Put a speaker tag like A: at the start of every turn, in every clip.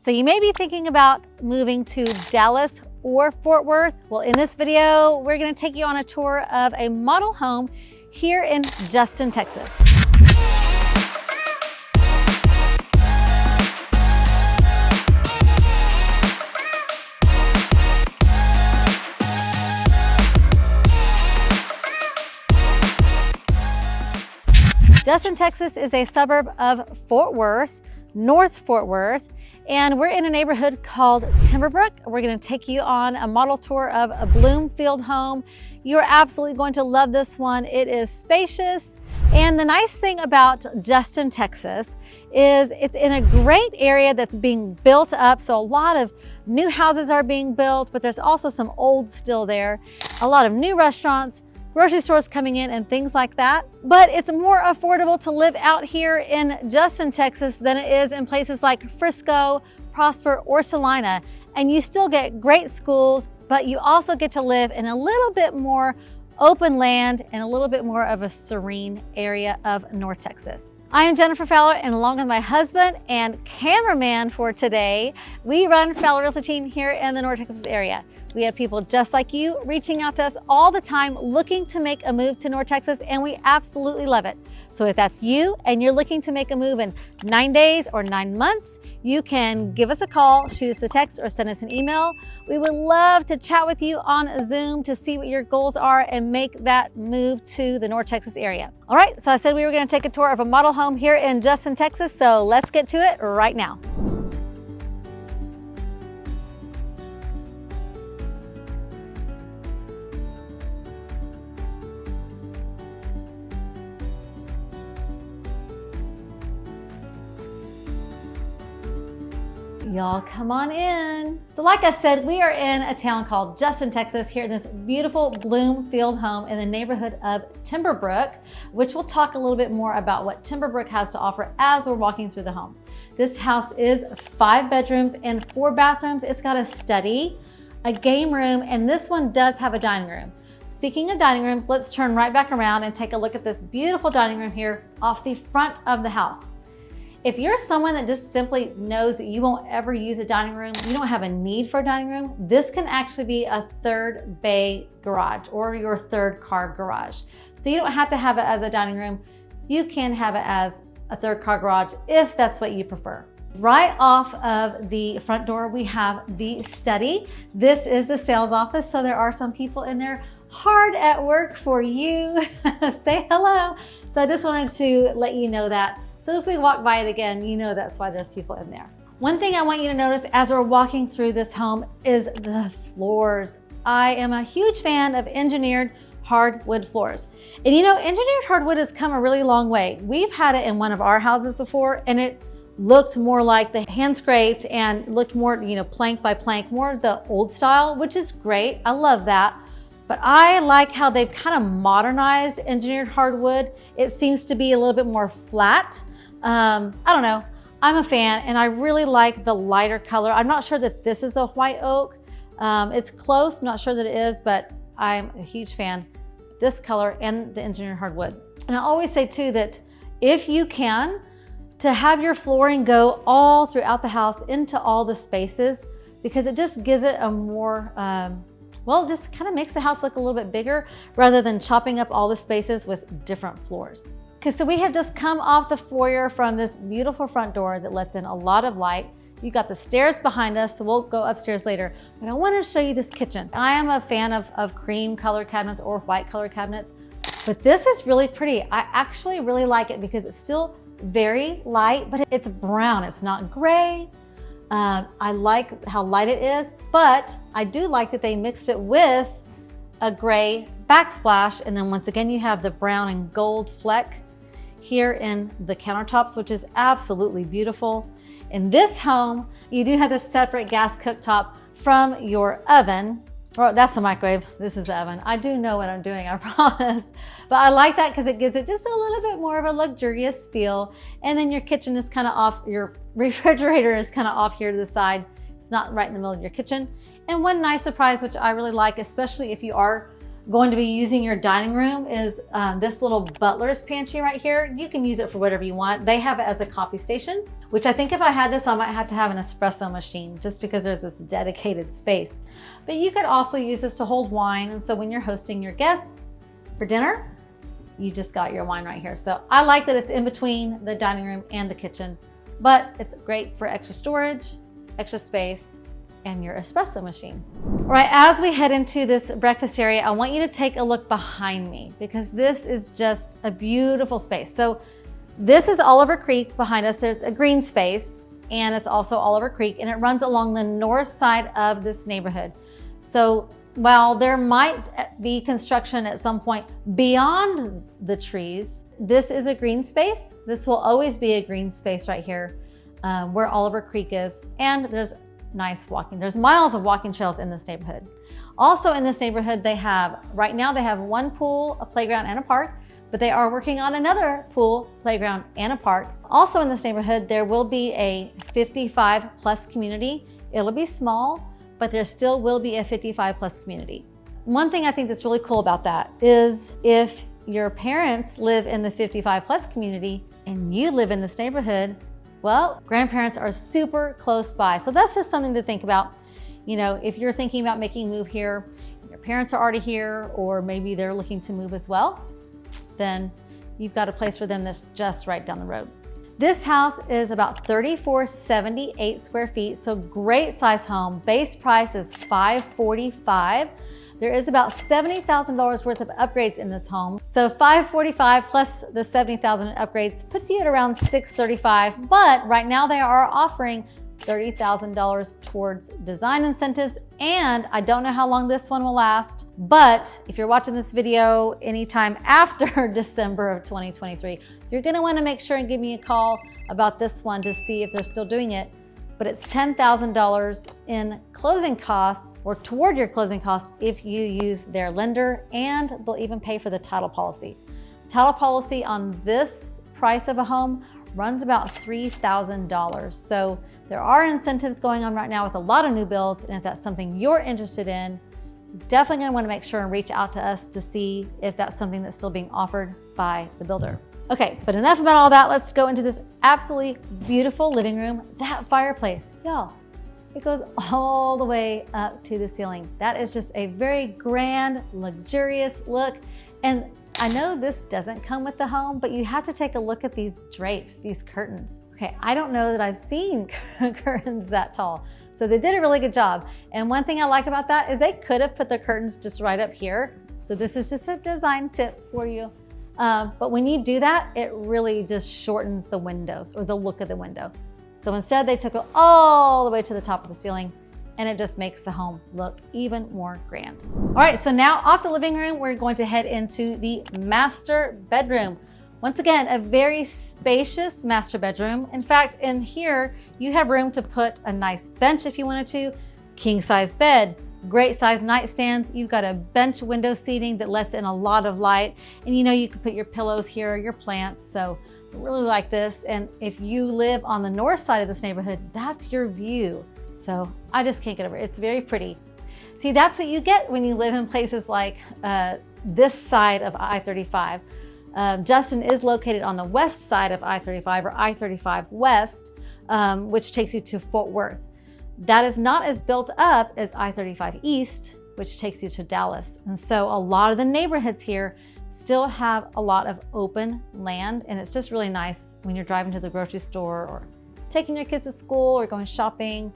A: So you may be thinking about moving to Dallas or Fort Worth. Well, in this video, we're gonna take you on a tour of a model home here in Justin, Texas. Justin, Texas is a suburb of Fort Worth, North Fort Worth, and we're in a neighborhood called Timberbrook. We're gonna take you on a model tour of a Bloomfield home. You're absolutely going to love this one. It is spacious, and the nice thing about Justin, Texas is it's in a great area that's being built up. So a lot of new houses are being built, but there's also some old still there. A lot of new restaurants, grocery stores coming in and things like that. But it's more affordable to live out here in Justin, Texas than it is in places like Frisco, Prosper, or Salina. And you still get great schools, but you also get to live in a little bit more open land and a little bit more of a serene area of North Texas. I am Jennifer Fowler, and along with my husband and cameraman for today, we run Fowler Realty Team here in the North Texas area. We have people just like you reaching out to us all the time looking to make a move to North Texas, and we absolutely love it. So if that's you and you're looking to make a move in 9 days or 9 months, you can give us a call, shoot us a text, or send us an email. We would love to chat with you on Zoom to see what your goals are and make that move to the North Texas area. All right, so I said we were gonna take a tour of a model home here in Justin, Texas, so let's get to it right now. Y'all come on in. So like I said, we are in a town called Justin, Texas, here in this beautiful Bloomfield home in the neighborhood of Timberbrook, which we'll talk a little bit more about what Timberbrook has to offer as we're walking through the home. This house is 5 bedrooms and 4 bathrooms. It's got a study, a game room, and this one does have a dining room. Speaking of dining rooms, let's turn right back around and take a look at this beautiful dining room here off the front of the house. If you're someone that just simply knows that you won't ever use a dining room, you don't have a need for a dining room, this can actually be a 3rd bay garage or your 3rd car garage. So you don't have to have it as a dining room. You can have it as a 3rd car garage if that's what you prefer. Right off of the front door, we have the study. This is the sales office, so there are some people in there hard at work for you. Say hello. So I just wanted to let you know that. So if we walk by it again, you know that's why there's people in there. One thing I want you to notice as we're walking through this home is the floors. I am a huge fan of engineered hardwood floors. And you know, engineered hardwood has come a really long way. We've had it in one of our houses before, and it looked more like the hand scraped and looked more, you know, plank by plank, more the old style, which is great. I love that. But I like how they've kind of modernized engineered hardwood. It seems to be a little bit more flat. I don't know, I'm a fan, and I really like the lighter color. I'm not sure that this is a white oak. It's close, I'm not sure that it is, but I'm a huge fan of this color and the engineered hardwood. And I always say too that if you can, to have your flooring go all throughout the house into all the spaces, because it just gives it a more, well, it just kind of makes the house look a little bit bigger rather than chopping up all the spaces with different floors. Okay, so we have just come off the foyer from this beautiful front door that lets in a lot of light. You got the stairs behind us, so we'll go upstairs later. But I want to show you this kitchen. I am a fan of cream color cabinets or white color cabinets, but this is really pretty. I actually really like it because it's still very light, but it's brown. It's not gray. I like how light it is, but I do like that they mixed it with a gray backsplash. And then once again, you have the brown and gold fleck here in the countertops, which is absolutely beautiful. In this home, you do have a separate gas cooktop from your oven. Or that's the microwave, this is the oven. I do know what I'm doing, I promise. But I like that because it gives it just a little bit more of a luxurious feel. And then your kitchen is kind of off, your refrigerator is kind of off here to the side. It's not right in the middle of your kitchen. And one nice surprise, which I really like, especially if you are going to be using your dining room is this little butler's pantry right here. You can use it for whatever you want. They have it as a coffee station, which I think if I had this, I might have to have an espresso machine just because there's this dedicated space. But you could also use this to hold wine. And so when you're hosting your guests for dinner, you just got your wine right here. So I like that it's in between the dining room and the kitchen, but it's great for extra storage, extra space, and your espresso machine. All right, as we head into this breakfast area, I want you to take a look behind me because this is just a beautiful space. So this is Oliver Creek behind us. There's a green space and it's also Oliver Creek and it runs along the north side of this neighborhood. So while there might be construction at some point beyond the trees, this is a green space. This will always be a green space right here where Oliver Creek is. And there's nice walking. There's miles of walking trails in this neighborhood. Also in this neighborhood, right now they have one pool, a playground, and a park, but they are working on another pool, playground, and a park. Also in this neighborhood, there will be a 55 plus community. It'll be small, but there still will be a 55 plus community. One thing I think that's really cool about that is if your parents live in the 55 plus community and you live in this neighborhood, well, grandparents are super close by. So that's just something to think about. You know, if you're thinking about making a move here, your parents are already here, or maybe they're looking to move as well, then you've got a place for them that's just right down the road. This house is about 3,478 square feet, so great size home. Base price is $545,000. There is about $70,000 worth of upgrades in this home. So $545,000 plus the $70,000 upgrades puts you at around $635,000, but right now they are offering $30,000 towards design incentives. And I don't know how long this one will last, but if you're watching this video anytime after December of 2023, you're gonna wanna make sure and give me a call about this one to see if they're still doing it. But it's $10,000 in closing costs or toward your closing costs if you use their lender, and they'll even pay for the title policy. Title policy on this price of a home runs about $3,000. So there are incentives going on right now with a lot of new builds, and if that's something you're interested in, definitely gonna wanna make sure and reach out to us to see if that's something that's still being offered by the builder. Okay, but enough about all that. Let's go into this absolutely beautiful living room. That fireplace, y'all, it goes all the way up to the ceiling. That is just a very grand, luxurious look. And I know this doesn't come with the home, but you have to take a look at these drapes, these curtains. Okay, I don't know that I've seen curtains that tall. So they did a really good job. And one thing I like about that is they could have put the curtains just right up here. So this is just a design tip for you. But when you do that, it really just shortens the windows or the look of the window. So instead they took it all the way to the top of the ceiling, and it just makes the home look even more grand. All right, so now off the living room, we're going to head into the master bedroom. Once again, a very spacious master bedroom. In fact, in here, you have room to put a nice bench if you wanted to, king size bed, great size nightstands. You've got a bench window seating that lets in a lot of light. And you know, you can put your pillows here, your plants. So I really like this. And if you live on the north side of this neighborhood, that's your view. So I just can't get over it. It's very pretty. See, that's what you get when you live in places like this side of I-35. Justin is located on the west side of I-35 or I-35 West, which takes you to Fort Worth. That is not as built up as I-35 East, which takes you to Dallas. And so a lot of the neighborhoods here still have a lot of open land, and it's just really nice when you're driving to the grocery store or taking your kids to school or going shopping,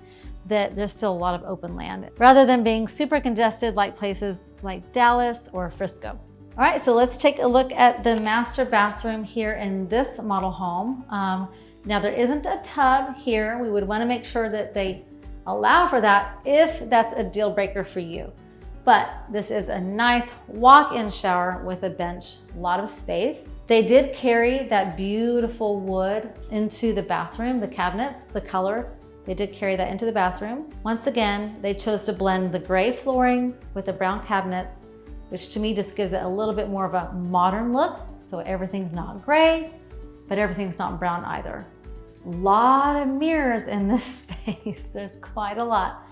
A: that there's still a lot of open land rather than being super congested like places like Dallas or Frisco. All right, so let's take a look at the master bathroom here in this model home. Now there isn't a tub here. We would want to make sure that they allow for that if that's a deal breaker for you. But this is a nice walk-in shower with a bench, a lot of space. They did carry that beautiful wood into the bathroom, the cabinets, the color. They did carry that into the bathroom. Once again, they chose to blend the gray flooring with the brown cabinets, which to me just gives it a little bit more of a modern look. So everything's not gray, but everything's not brown either. A lot of mirrors in this space. There's quite a lot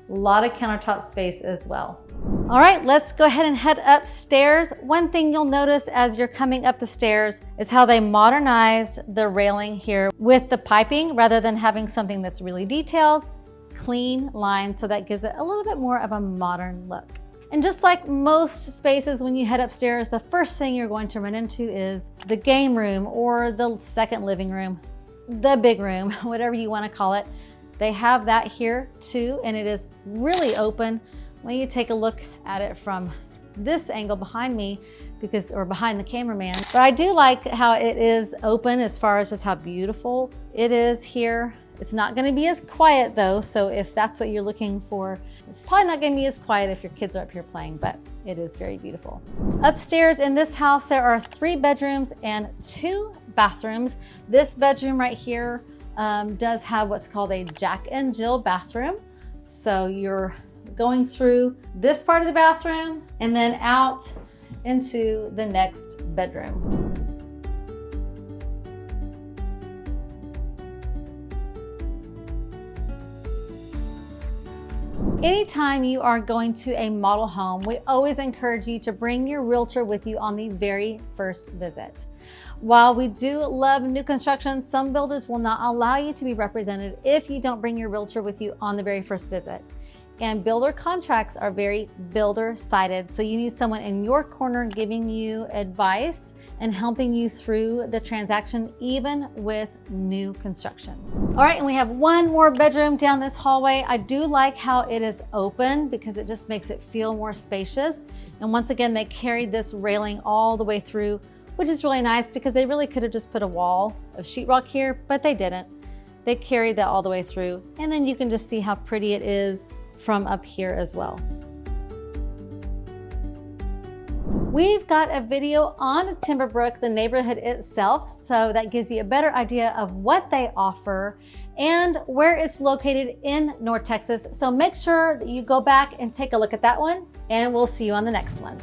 A: of countertop space as well. All right, let's go ahead and head upstairs. One thing you'll notice as you're coming up the stairs is how they modernized the railing here with the piping rather than having something that's really detailed, clean lines, so that gives it a little bit more of a modern look. And just like most spaces, when you head upstairs, the first thing you're going to run into is the game room or the second living room, the big room, whatever you want to call it. They have that here too, and it is really open when you take a look at it from this angle behind me, or behind the cameraman. But I do like how it is open as far as just how beautiful it is here. It's not gonna be as quiet though, so if that's what you're looking for, it's probably not gonna be as quiet if your kids are up here playing, but it is very beautiful. Upstairs in this house, there are 3 bedrooms and 2 bathrooms. This bedroom right here does have what's called a Jack and Jill bathroom. So you're going through this part of the bathroom and then out into the next bedroom. Anytime you are going to a model home, we always encourage you to bring your realtor with you on the very first visit. While we do love new construction, some builders will not allow you to be represented if you don't bring your realtor with you on the very first visit. And builder contracts are very builder-sided, so you need someone in your corner giving you advice and helping you through the transaction, even with new construction. All right, and we have one more bedroom down this hallway. I do like how it is open because it just makes it feel more spacious. And once again, they carried this railing all the way through, which is really nice because they really could have just put a wall of sheetrock here, but they didn't. They carried that all the way through. And then you can just see how pretty it is from up here as well. We've got a video on Timberbrook, the neighborhood itself, so that gives you a better idea of what they offer and where it's located in North Texas. So make sure that you go back and take a look at that one, and we'll see you on the next one.